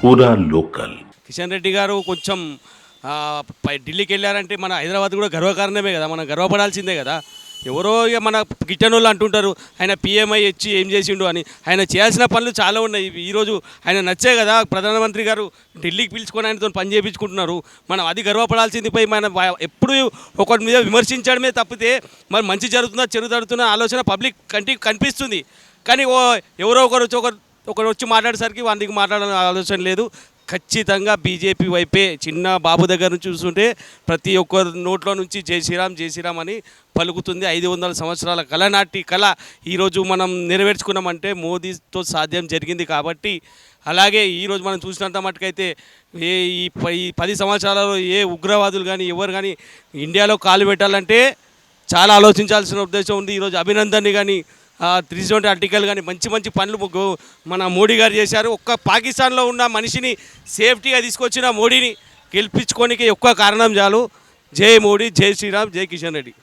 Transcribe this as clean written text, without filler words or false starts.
పూరా లోకల్. కిషన్ రెడ్డి గారు కొంచెం ఢిల్లీకి వెళ్ళారంటే మన హైదరాబాద్ కూడా గర్వకారణమే కదా, మనం గర్వపడాల్సిందే కదా. ఎవరో ఇక మన గిట్టని వాళ్ళు అంటుంటారు ఆయన పిఎంఐ ఇచ్చి ఏం చేసిండు అని. ఆయన చేయాల్సిన పనులు చాలా ఉన్నాయి. ఈరోజు ఆయన నచ్చే కదా ప్రధానమంత్రి గారు ఢిల్లీకి పిలుచుకొని ఆయనతో పని చేయించుకుంటున్నారు. మనం అది గర్వపడాల్సింది పోయి మనం ఎప్పుడు ఒకరి మీద విమర్శించడమే తప్పితే మరి మంచి జరుగుతుందా చెడు జరుగుతుందా ఆలోచన పబ్లిక్ కంటికి కనిపిస్తుంది. కానీ ఎవరో ఒకరు వచ్చి మాట్లాడేసరికి వారికి మాట్లాడాలని ఆలోచన లేదు. ఖచ్చితంగా బీజేపీ వైపే చిన్న బాబు దగ్గర నుంచి చూస్తుంటే ప్రతి ఒక్కరి నోట్లో నుంచి జై శ్రీరామ్ అని పలుకుతుంది. 500 సంవత్సరాల కళ నాటి కళ ఈరోజు మనం నెరవేర్చుకున్నామంటే మోదీతో సాధ్యం జరిగింది కాబట్టి. అలాగే ఈరోజు మనం చూసినంత మటుకైతే ఈ 10 సంవత్సరాలలో ఏ ఉగ్రవాదులు కానీ ఎవరు కానీ ఇండియాలో కాలు పెట్టాలంటే చాలా ఆలోచించాల్సిన ఉద్దేశం ఉంది. ఈరోజు అభినందన్ని కానీ 370 ఆర్టికల్ కానీ మంచి పనులు మన మోడీ గారు చేశారు. ఒక్క పాకిస్తాన్లో ఉన్న మనిషిని సేఫ్టీగా తీసుకొచ్చిన మోడీని గెలిపించుకోనికి ఒక్క కారణం చాలు. జై మోడీ, జై శ్రీరామ్, జై కిషన్ రెడ్డి.